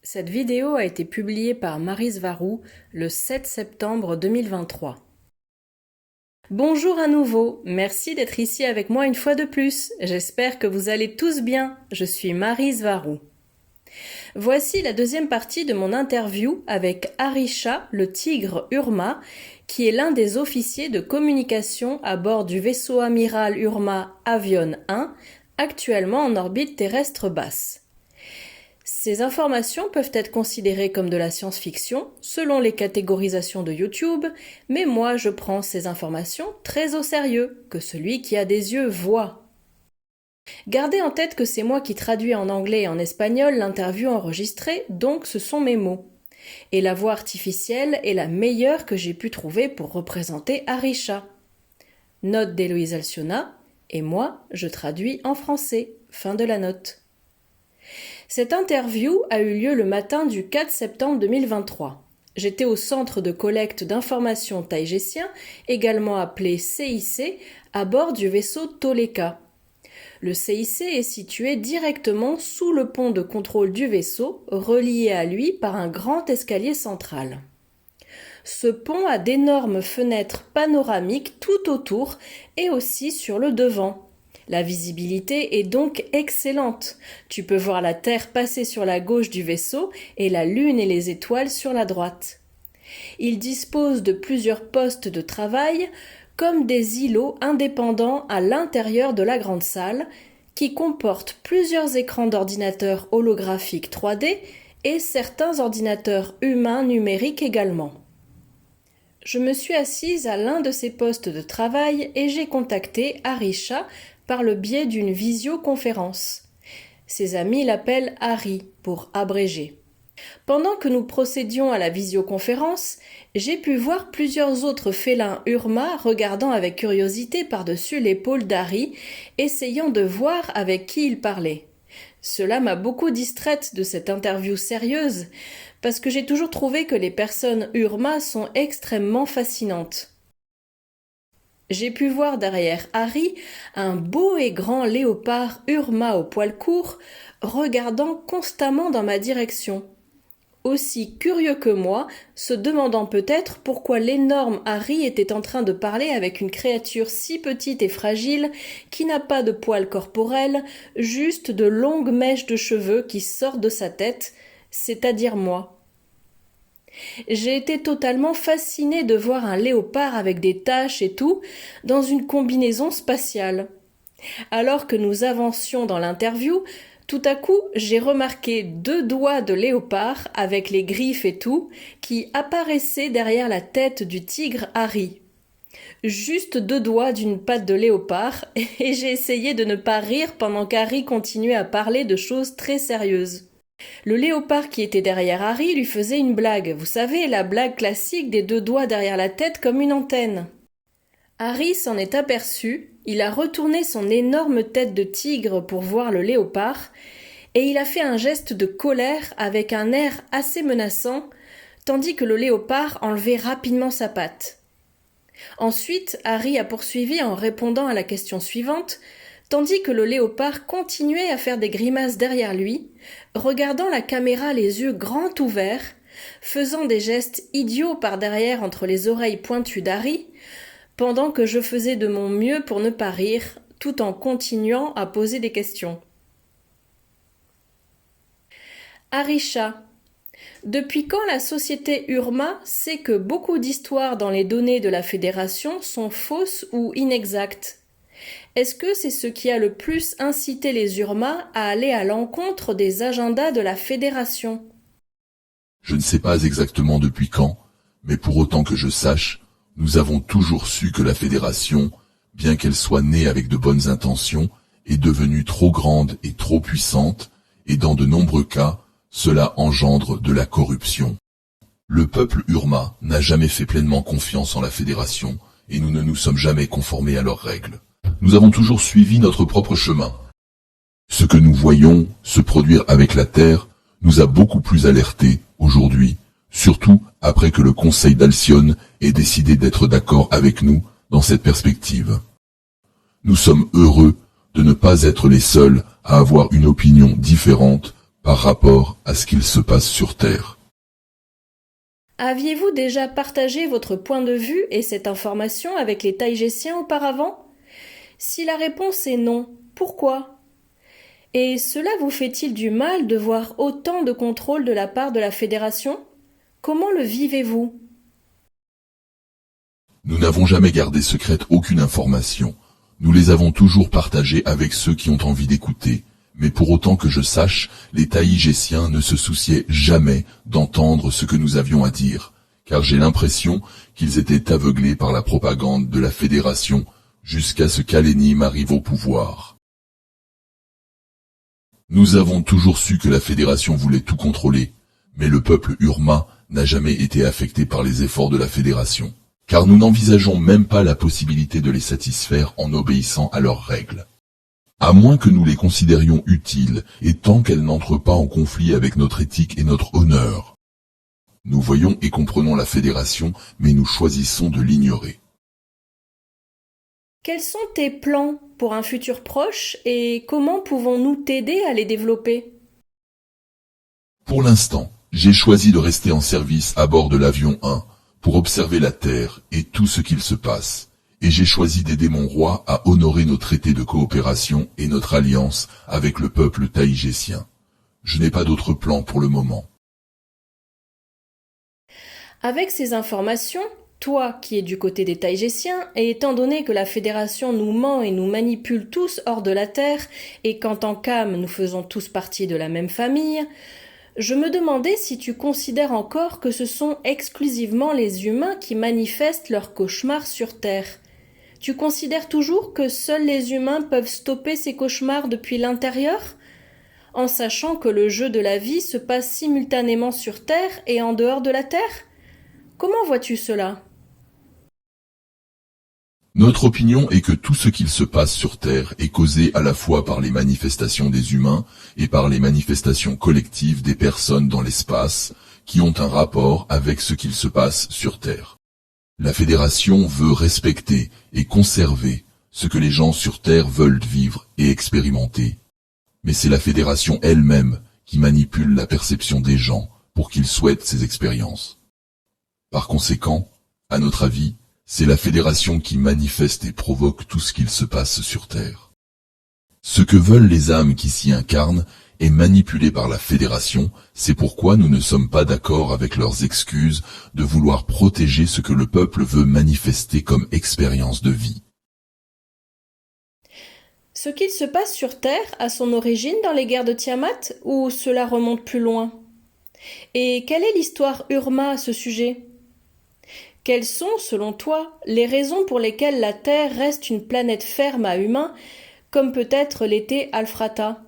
Cette vidéo a été publiée par Maryse Varou le 7 septembre 2023. Bonjour à nouveau, merci d'être ici avec moi une fois de plus. J'espère que vous allez tous bien. Je suis Maryse Varou. Voici la deuxième partie de mon interview avec Arisha, le tigre Urma, qui est l'un des officiers de communication à bord du vaisseau amiral Urma Avion 1, actuellement en orbite terrestre basse. Ces informations peuvent être considérées comme de la science-fiction, selon les catégorisations de YouTube, mais moi je prends ces informations très au sérieux, que celui qui a des yeux voit. Gardez en tête que c'est moi qui traduis en anglais et en espagnol l'interview enregistrée, donc ce sont mes mots. Et la voix artificielle est la meilleure que j'ai pu trouver pour représenter Arisha. Note d'Héloïse Alciona, et moi je traduis en français. Fin de la note. Cette interview a eu lieu le matin du 4 septembre 2023. J'étais au centre de collecte d'informations taïgécien, également appelé CIC, à bord du vaisseau Toleka. Le CIC est situé directement sous le pont de contrôle du vaisseau, relié à lui par un grand escalier central. Ce pont a d'énormes fenêtres panoramiques tout autour et aussi sur le devant. La visibilité est donc excellente. Tu peux voir la Terre passer sur la gauche du vaisseau et la Lune et les étoiles sur la droite. Il dispose de plusieurs postes de travail, comme des îlots indépendants à l'intérieur de la grande salle, qui comportent plusieurs écrans d'ordinateurs holographiques 3D et certains ordinateurs humains numériques également. Je me suis assise à l'un de ces postes de travail et j'ai contacté Arisha par le biais d'une visioconférence. Ses amis l'appellent Harry pour abréger. Pendant que nous procédions à la visioconférence, j'ai pu voir plusieurs autres félins Urma regardant avec curiosité par-dessus l'épaule d'Harry, essayant de voir avec qui il parlait. Cela m'a beaucoup distraite de cette interview sérieuse, parce que j'ai toujours trouvé que les personnes Urma sont extrêmement fascinantes. J'ai pu voir derrière Harry un beau et grand léopard Urma au poil court, regardant constamment dans ma direction. Aussi curieux que moi, se demandant peut-être pourquoi l'énorme Harry était en train de parler avec une créature si petite et fragile qui n'a pas de poils corporels, juste de longues mèches de cheveux qui sortent de sa tête, c'est-à-dire moi. J'ai été totalement fascinée de voir un léopard avec des taches et tout, dans une combinaison spatiale. Alors que nous avancions dans l'interview, tout à coup, j'ai remarqué 2 doigts de léopard, avec les griffes et tout, qui apparaissaient derrière la tête du tigre Harry. Juste 2 doigts d'une patte de léopard, et j'ai essayé de ne pas rire pendant qu'Harry continuait à parler de choses très sérieuses. Le léopard qui était derrière Harry lui faisait une blague, vous savez, la blague classique des 2 doigts derrière la tête comme une antenne. Harry s'en est aperçu, il a retourné son énorme tête de tigre pour voir le léopard, et il a fait un geste de colère avec un air assez menaçant, tandis que le léopard enlevait rapidement sa patte. Ensuite, Harry a poursuivi en répondant à la question suivante, tandis que le léopard continuait à faire des grimaces derrière lui, regardant la caméra les yeux grands ouverts, faisant des gestes idiots par derrière entre les oreilles pointues d'Harry, pendant que je faisais de mon mieux pour ne pas rire, tout en continuant à poser des questions. Arisha. Depuis quand la société Urma sait que beaucoup d'histoires dans les données de la Fédération sont fausses ou inexactes? Est-ce que c'est ce qui a le plus incité les Urma à aller à l'encontre des agendas de la Fédération? Je ne sais pas exactement depuis quand, mais pour autant que je sache, nous avons toujours su que la Fédération, bien qu'elle soit née avec de bonnes intentions, est devenue trop grande et trop puissante, et dans de nombreux cas, cela engendre de la corruption. Le peuple Urma n'a jamais fait pleinement confiance en la Fédération, et nous ne nous sommes jamais conformés à leurs règles. Nous avons toujours suivi notre propre chemin. Ce que nous voyons se produire avec la Terre nous a beaucoup plus alertés aujourd'hui, surtout après que le Conseil d'Alcyone ait décidé d'être d'accord avec nous dans cette perspective. Nous sommes heureux de ne pas être les seuls à avoir une opinion différente par rapport à ce qu'il se passe sur Terre. Aviez-vous déjà partagé votre point de vue et cette information avec les Taïgésiens auparavant? Si la réponse est non, pourquoi? Et cela vous fait-il du mal de voir autant de contrôle de la part de la Fédération? Comment le vivez-vous? Nous n'avons jamais gardé secrète aucune information. Nous les avons toujours partagées avec ceux qui ont envie d'écouter. Mais pour autant que je sache, les Taïgésiens ne se souciaient jamais d'entendre ce que nous avions à dire, car j'ai l'impression qu'ils étaient aveuglés par la propagande de la Fédération jusqu'à ce qu'Alenim arrive au pouvoir. Nous avons toujours su que la Fédération voulait tout contrôler, mais le peuple Urma n'a jamais été affecté par les efforts de la Fédération, car nous n'envisageons même pas la possibilité de les satisfaire en obéissant à leurs règles. À moins que nous les considérions utiles et tant qu'elles n'entrent pas en conflit avec notre éthique et notre honneur. Nous voyons et comprenons la Fédération, mais nous choisissons de l'ignorer. Quels sont tes plans pour un futur proche et comment pouvons-nous t'aider à les développer? Pour l'instant, j'ai choisi de rester en service à bord de l'avion 1 pour observer la Terre et tout ce qu'il se passe. Et j'ai choisi d'aider mon roi à honorer nos traités de coopération et notre alliance avec le peuple taïgésien. Je n'ai pas d'autre plan pour le moment. Avec ces informations, toi qui es du côté des Taïgésiens, et étant donné que la Fédération nous ment et nous manipule tous hors de la Terre, et qu'en tant qu'âme nous faisons tous partie de la même famille, je me demandais si tu considères encore que ce sont exclusivement les humains qui manifestent leurs cauchemars sur Terre. Tu considères toujours que seuls les humains peuvent stopper ces cauchemars depuis l'intérieur, en sachant que le jeu de la vie se passe simultanément sur Terre et en dehors de la Terre? Comment vois-tu cela? Notre opinion est que tout ce qu'il se passe sur Terre est causé à la fois par les manifestations des humains et par les manifestations collectives des personnes dans l'espace qui ont un rapport avec ce qu'il se passe sur Terre. La Fédération veut respecter et conserver ce que les gens sur Terre veulent vivre et expérimenter. Mais c'est la Fédération elle-même qui manipule la perception des gens pour qu'ils souhaitent ces expériences. Par conséquent, à notre avis, c'est la Fédération qui manifeste et provoque tout ce qu'il se passe sur Terre. Ce que veulent les âmes qui s'y incarnent est manipulé par la Fédération, c'est pourquoi nous ne sommes pas d'accord avec leurs excuses de vouloir protéger ce que le peuple veut manifester comme expérience de vie. Ce qu'il se passe sur Terre a son origine dans les guerres de Tiamat ou cela remonte plus loin? Et quelle est l'histoire Urma à ce sujet? Quelles sont, selon toi, les raisons pour lesquelles la Terre reste une planète ferme à humains, comme peut-être l'était Alfrata?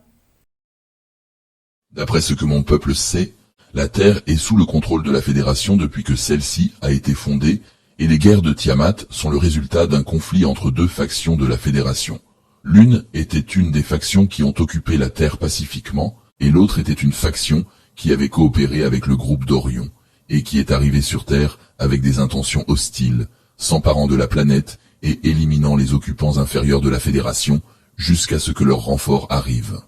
D'après ce que mon peuple sait, la Terre est sous le contrôle de la Fédération depuis que celle-ci a été fondée, et les guerres de Tiamat sont le résultat d'un conflit entre deux factions de la Fédération. L'une était une des factions qui ont occupé la Terre pacifiquement, et l'autre était une faction qui avait coopéré avec le groupe d'Orion, et qui est arrivée sur Terre avec des intentions hostiles, s'emparant de la planète et éliminant les occupants inférieurs de la Fédération, jusqu'à ce que leur renfort arrive.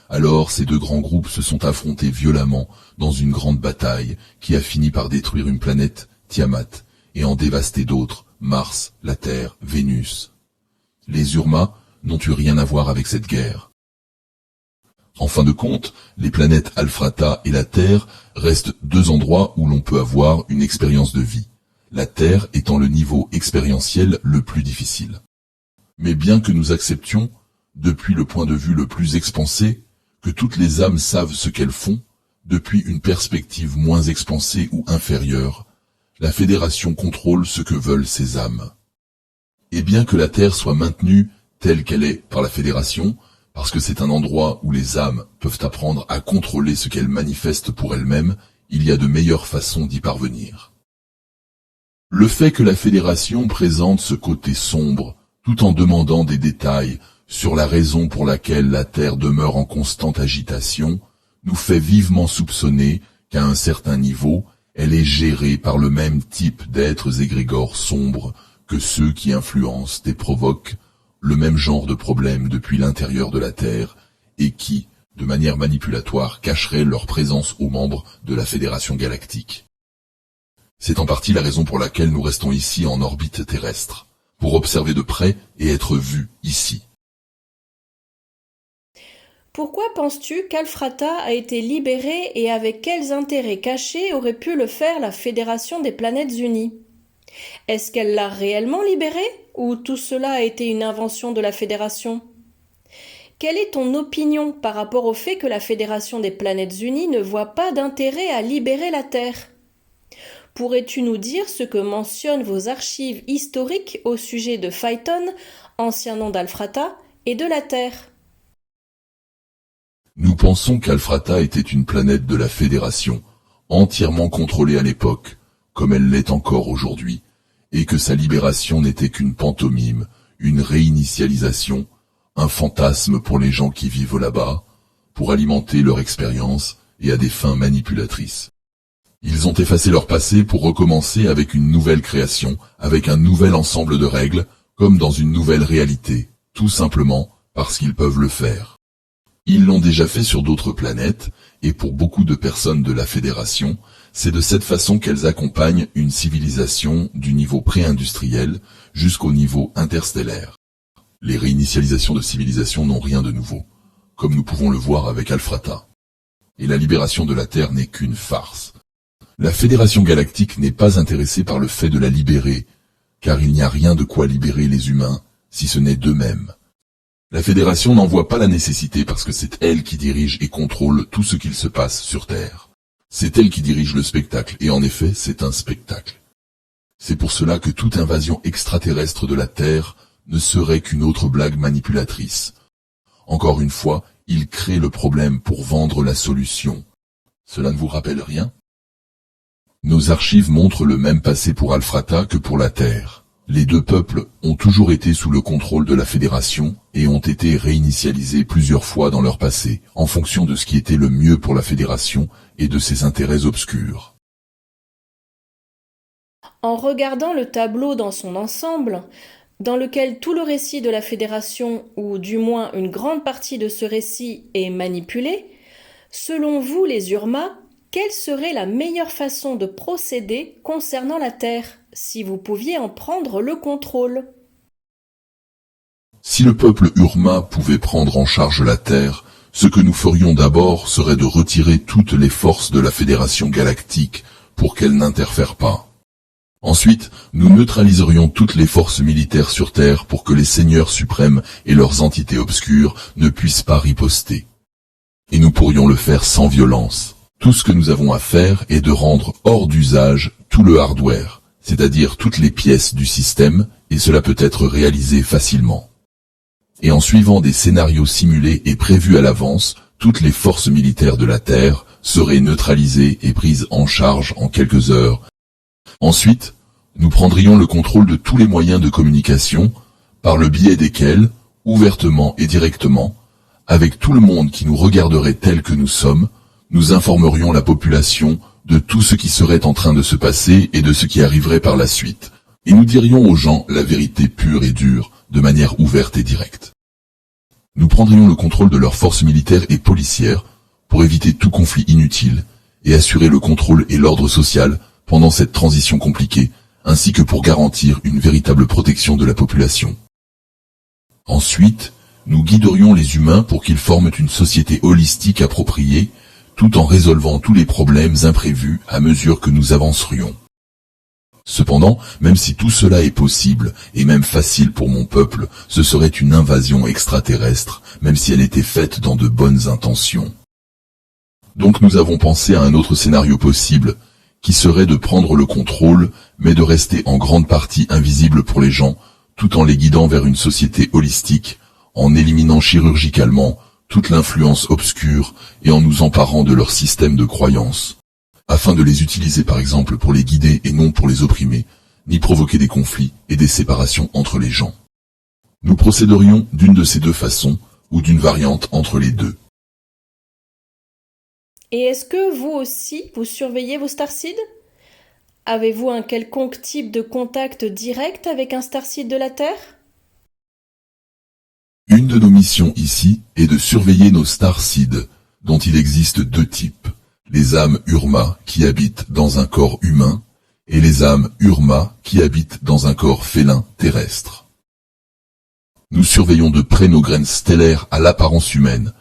Alors ces deux grands groupes se sont affrontés violemment dans une grande bataille qui a fini par détruire une planète, Tiamat, et en dévaster d'autres, Mars, la Terre, Vénus. Les Urma n'ont eu rien à voir avec cette guerre. En fin de compte, les planètes Alfrata et la Terre restent deux endroits où l'on peut avoir une expérience de vie, la Terre étant le niveau expérientiel le plus difficile. Mais bien que nous acceptions, depuis le point de vue le plus expansé, que toutes les âmes savent ce qu'elles font, depuis une perspective moins expansée ou inférieure, la Fédération contrôle ce que veulent ces âmes. Et bien que la Terre soit maintenue telle qu'elle est par la Fédération, parce que c'est un endroit où les âmes peuvent apprendre à contrôler ce qu'elles manifestent pour elles-mêmes, il y a de meilleures façons d'y parvenir. Le fait que la Fédération présente ce côté sombre, tout en demandant des détails sur la raison pour laquelle la Terre demeure en constante agitation, nous fait vivement soupçonner qu'à un certain niveau, elle est gérée par le même type d'êtres égrégores sombres que ceux qui influencent et provoquent le même genre de problème depuis l'intérieur de la Terre et qui, de manière manipulatoire, cacheraient leur présence aux membres de la Fédération galactique. C'est en partie la raison pour laquelle nous restons ici en orbite terrestre, pour observer de près et être vus ici. Pourquoi penses-tu qu'Alfrata a été libéré et avec quels intérêts cachés aurait pu le faire la Fédération des Planètes Unies? Est-ce qu'elle l'a réellement libéré ou tout cela a été une invention de la Fédération? Quelle est ton opinion par rapport au fait que la Fédération des Planètes Unies ne voit pas d'intérêt à libérer la Terre? Pourrais-tu nous dire ce que mentionnent vos archives historiques au sujet de Phaeton, ancien nom d'Alfrata, et de la Terre? Nous pensons qu'Alfrata était une planète de la Fédération, entièrement contrôlée à l'époque, comme elle l'est encore aujourd'hui, et que sa libération n'était qu'une pantomime, une réinitialisation, un fantasme pour les gens qui vivent là-bas, pour alimenter leur expérience et à des fins manipulatrices. Ils ont effacé leur passé pour recommencer avec une nouvelle création, avec un nouvel ensemble de règles, comme dans une nouvelle réalité, tout simplement parce qu'ils peuvent le faire. Ils l'ont déjà fait sur d'autres planètes, et pour beaucoup de personnes de la Fédération, c'est de cette façon qu'elles accompagnent une civilisation du niveau pré-industriel jusqu'au niveau interstellaire. Les réinitialisations de civilisation n'ont rien de nouveau, comme nous pouvons le voir avec Alfrata. Et la libération de la Terre n'est qu'une farce. La Fédération galactique n'est pas intéressée par le fait de la libérer, car il n'y a rien de quoi libérer les humains, si ce n'est d'eux-mêmes. La Fédération n'en voit pas la nécessité parce que c'est elle qui dirige et contrôle tout ce qu'il se passe sur Terre. C'est elle qui dirige le spectacle, et en effet, c'est un spectacle. C'est pour cela que toute invasion extraterrestre de la Terre ne serait qu'une autre blague manipulatrice. Encore une fois, ils créent le problème pour vendre la solution. Cela ne vous rappelle rien? Nos archives montrent le même passé pour Alfrata que pour la Terre. Les deux peuples ont toujours été sous le contrôle de la Fédération et ont été réinitialisés plusieurs fois dans leur passé, en fonction de ce qui était le mieux pour la Fédération et de ses intérêts obscurs. En regardant le tableau dans son ensemble, dans lequel tout le récit de la Fédération, ou du moins une grande partie de ce récit, est manipulé, selon vous les Urma, quelle serait la meilleure façon de procéder concernant la Terre, si vous pouviez en prendre le contrôle? Si le peuple Urma pouvait prendre en charge la Terre, ce que nous ferions d'abord serait de retirer toutes les forces de la Fédération galactique pour qu'elles n'interfèrent pas. Ensuite, nous neutraliserions toutes les forces militaires sur Terre pour que les seigneurs suprêmes et leurs entités obscures ne puissent pas riposter. Et nous pourrions le faire sans violence. Tout ce que nous avons à faire est de rendre hors d'usage tout le hardware, c'est-à-dire toutes les pièces du système, et cela peut être réalisé facilement. Et en suivant des scénarios simulés et prévus à l'avance, toutes les forces militaires de la Terre seraient neutralisées et prises en charge en quelques heures. Ensuite, nous prendrions le contrôle de tous les moyens de communication, par le biais desquels, ouvertement et directement, avec tout le monde qui nous regarderait tel que nous sommes, nous informerions la population de tout ce qui serait en train de se passer et de ce qui arriverait par la suite, et nous dirions aux gens la vérité pure et dure, de manière ouverte et directe. Nous prendrions le contrôle de leurs forces militaires et policières, pour éviter tout conflit inutile, et assurer le contrôle et l'ordre social pendant cette transition compliquée, ainsi que pour garantir une véritable protection de la population. Ensuite, nous guiderions les humains pour qu'ils forment une société holistique appropriée, tout en résolvant tous les problèmes imprévus à mesure que nous avancerions. Cependant, même si tout cela est possible, et même facile pour mon peuple, ce serait une invasion extraterrestre, même si elle était faite dans de bonnes intentions. Donc nous avons pensé à un autre scénario possible, qui serait de prendre le contrôle, mais de rester en grande partie invisible pour les gens, tout en les guidant vers une société holistique, en éliminant chirurgicalement toute l'influence obscure et en nous emparant de leur système de croyances, afin de les utiliser par exemple pour les guider et non pour les opprimer, ni provoquer des conflits et des séparations entre les gens. Nous procéderions d'une de ces deux façons, ou d'une variante entre les deux. Et est-ce que vous aussi, vous surveillez vos starseeds? Avez-vous un quelconque type de contact direct avec un starseed de la Terre? Une de nos missions ici est de surveiller nos starseeds, dont il existe deux types, les âmes Urma qui habitent dans un corps humain, et les âmes Urma qui habitent dans un corps félin terrestre. Nous surveillons de près nos graines stellaires à l'apparence humaine,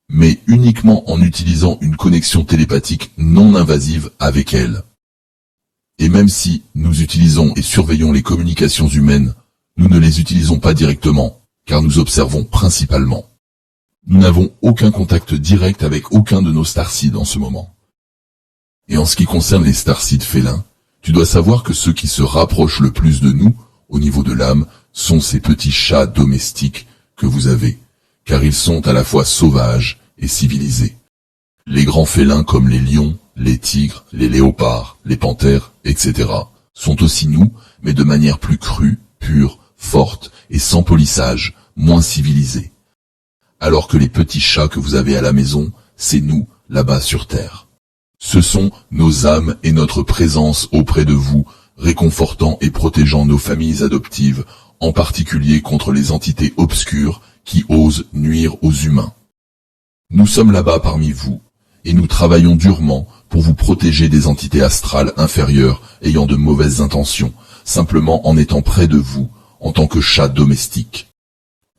mais uniquement en utilisant une connexion télépathique non invasive avec elles. Et même si nous utilisons et surveillons les communications humaines, nous ne les utilisons pas directement, car nous observons principalement. Nous n'avons aucun contact direct avec aucun de nos starseeds en ce moment. Et en ce qui concerne les starseeds félins, tu dois savoir que ceux qui se rapprochent le plus de nous, au niveau de l'âme, sont ces petits chats domestiques que vous avez, car ils sont à la fois sauvages et civilisés. Les grands félins comme les lions, les tigres, les léopards, les panthères, etc., sont aussi nous, mais de manière plus crue, pure, forte et sans polissage, moins civilisés. Alors que les petits chats que vous avez à la maison, c'est nous, là-bas sur Terre. Ce sont nos âmes et notre présence auprès de vous, réconfortant et protégeant nos familles adoptives, en particulier contre les entités obscures qui osent nuire aux humains. Nous sommes là-bas parmi vous, et nous travaillons durement pour vous protéger des entités astrales inférieures ayant de mauvaises intentions, simplement en étant près de vous, en tant que chats domestiques.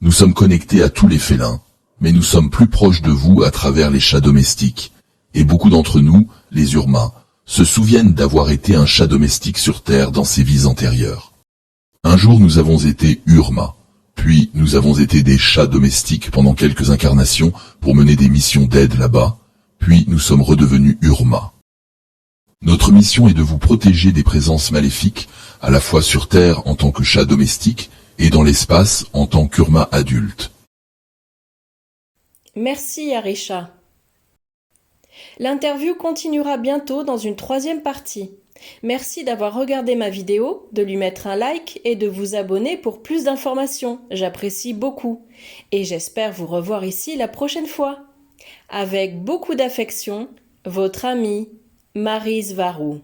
Nous sommes connectés à tous les félins, mais nous sommes plus proches de vous à travers les chats domestiques, et beaucoup d'entre nous, les Urma, se souviennent d'avoir été un chat domestique sur Terre dans ses vies antérieures. Un jour nous avons été Urma, puis nous avons été des chats domestiques pendant quelques incarnations pour mener des missions d'aide là-bas, puis nous sommes redevenus Urma. Notre mission est de vous protéger des présences maléfiques, à la fois sur Terre en tant que chat domestique et dans l'espace en tant qu'Urma adulte. Merci Arisha. L'interview continuera bientôt dans une troisième partie. Merci d'avoir regardé ma vidéo, de lui mettre un like et de vous abonner pour plus d'informations. J'apprécie beaucoup. Et j'espère vous revoir ici la prochaine fois. Avec beaucoup d'affection, votre amie Maryse Varou.